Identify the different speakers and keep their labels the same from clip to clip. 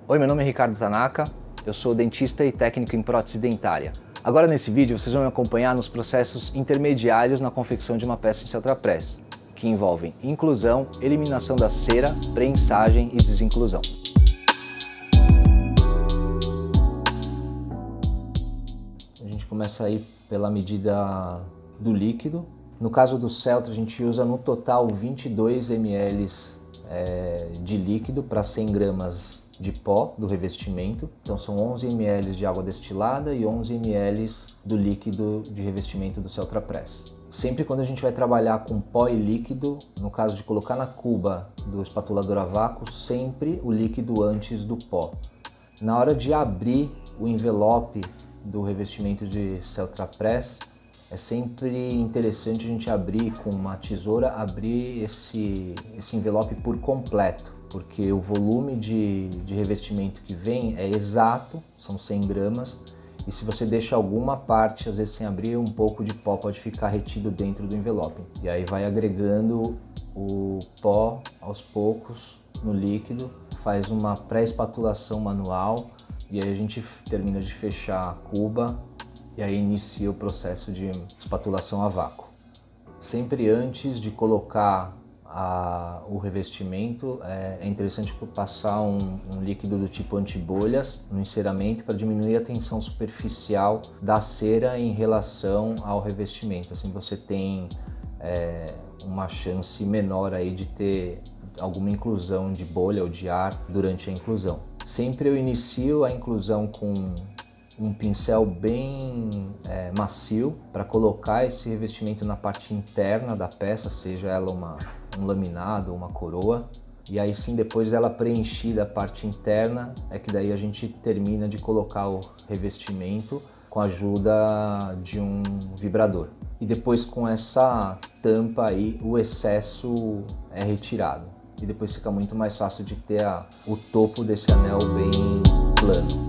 Speaker 1: Oi, meu nome é Ricardo Tanaka, eu sou dentista e técnico em prótese dentária. Agora nesse vídeo vocês vão me acompanhar nos processos intermediários na confecção de uma peça em Celtrapres, que envolvem inclusão, eliminação da cera, prensagem e desinclusão. A gente começa aí pela medida do líquido. No caso do Celtra, a gente usa no total 22 ml de líquido para 100 gramas de pó do revestimento. Então são 11 ml de água destilada e 11 ml do líquido de revestimento do Celtrapres. Sempre quando a gente vai trabalhar com pó e líquido, no caso de colocar na cuba do espatulador a vácuo, sempre o líquido antes do pó. Na hora de abrir o envelope do revestimento de Celtrapres, é sempre interessante a gente abrir com uma tesoura, abrir esse envelope por completo, porque o volume de revestimento que vem é exato, são 100 gramas, e se você deixa alguma parte, às vezes sem abrir, um pouco de pó pode ficar retido dentro do envelope. E aí vai agregando o pó aos poucos no líquido, faz uma pré-espatulação manual, e aí a gente termina de fechar a cuba, e aí inicia o processo de espatulação a vácuo. Sempre antes de colocar o revestimento, é interessante passar um líquido do tipo antibolhas no enceramento para diminuir a tensão superficial da cera em relação ao revestimento. Assim você tem uma chance menor aí de ter alguma inclusão de bolha ou de ar durante a inclusão. Sempre eu inicio a inclusão com um pincel bem macio para colocar esse revestimento na parte interna da peça, seja ela um laminado ou uma coroa. E aí sim, depois dela preenchida a parte interna, é que daí a gente termina de colocar o revestimento com a ajuda de um vibrador. E depois com essa tampa aí, o excesso é retirado. E depois fica muito mais fácil de ter o topo desse anel bem plano.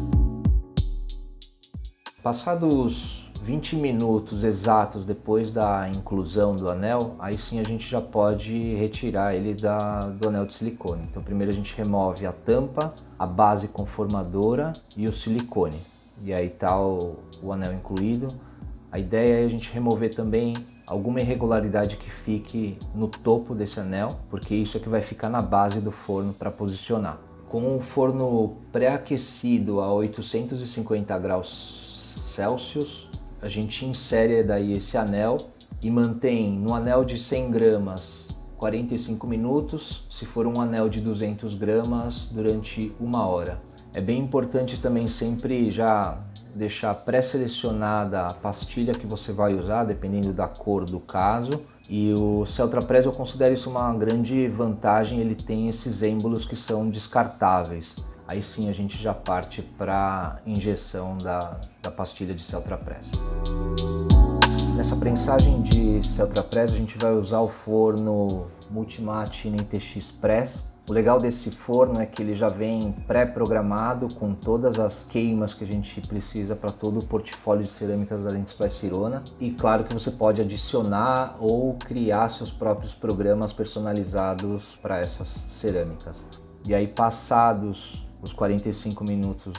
Speaker 1: Passados 20 minutos exatos depois da inclusão do anel, aí sim a gente já pode retirar ele do anel de silicone. Então primeiro a gente remove a tampa, a base conformadora e o silicone. E aí está o anel incluído. A ideia é a gente remover também alguma irregularidade que fique no topo desse anel, porque isso é que vai ficar na base do forno para posicionar. Com o forno pré-aquecido a 850 graus Celsius, a gente insere daí esse anel e mantém no anel de 100 gramas 45 minutos, se for um anel de 200 gramas durante 1 hora. É bem importante também sempre já deixar pré-selecionada a pastilha que você vai usar, dependendo da cor do caso. E o Celtrapres, eu considero isso uma grande vantagem, ele tem esses êmbolos que são descartáveis. Aí sim a gente já parte para injeção da pastilha de Celtrapres. Nessa prensagem de Celtrapres a gente vai usar o forno Multimate NTX Press. O legal desse forno é que ele já vem pré-programado com todas as queimas que a gente precisa para todo o portfólio de cerâmicas da Dentsply Sirona. E claro que você pode adicionar ou criar seus próprios programas personalizados para essas cerâmicas. E aí, passados os 45 minutos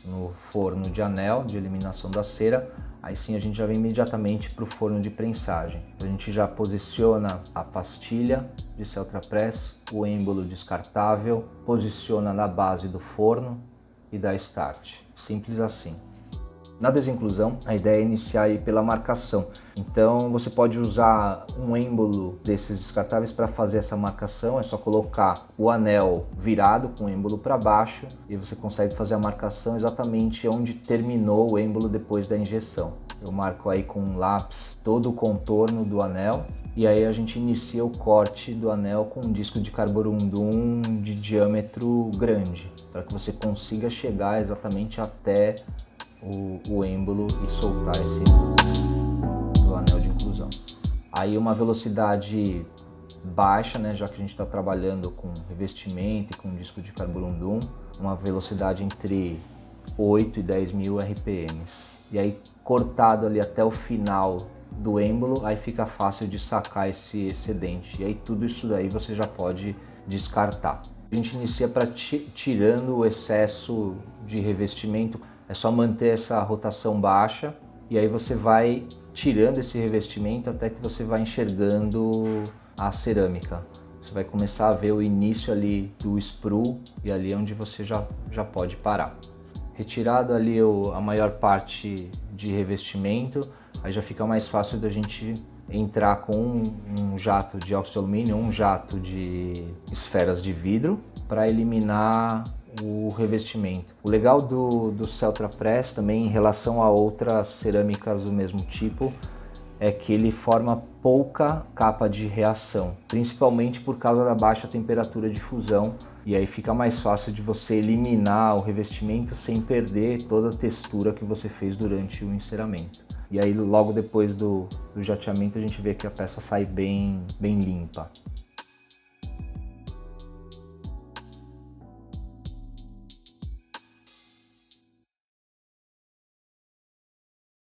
Speaker 1: no forno de anel, de eliminação da cera, aí sim a gente já vem imediatamente para o forno de prensagem. A gente já posiciona a pastilha de Celtrapres, o êmbolo descartável, posiciona na base do forno e dá start. Simples assim. Na desinclusão, a ideia é iniciar aí pela marcação. Então você pode usar um êmbolo desses descartáveis para fazer essa marcação. É só colocar o anel virado com o êmbolo para baixo e você consegue fazer a marcação exatamente onde terminou o êmbolo depois da injeção. Eu marco aí com um lápis todo o contorno do anel e aí a gente inicia o corte do anel com um disco de carborundum de diâmetro grande, para que você consiga chegar exatamente até o êmbolo e soltar do anel de inclusão. Aí uma velocidade baixa, né, já que a gente está trabalhando com revestimento e com disco de carborundum, uma velocidade entre 8 e 10 mil RPMs. E aí cortado ali até o final do êmbolo, aí fica fácil de sacar esse excedente. E aí tudo isso daí você já pode descartar. A gente inicia tirando o excesso de revestimento, é só manter essa rotação baixa e aí você vai tirando esse revestimento até que você vai enxergando a cerâmica. Você vai começar a ver o início ali do sprue e ali é onde você já pode parar. Retirado ali a maior parte de revestimento, aí já fica mais fácil da gente entrar com um jato de óxido de alumínio, um jato de esferas de vidro para eliminar o revestimento. O legal do Celtra Press também em relação a outras cerâmicas do mesmo tipo é que ele forma pouca capa de reação, principalmente por causa da baixa temperatura de fusão, e aí fica mais fácil de você eliminar o revestimento sem perder toda a textura que você fez durante o enceramento. E aí logo depois do jateamento a gente vê que a peça sai bem limpa.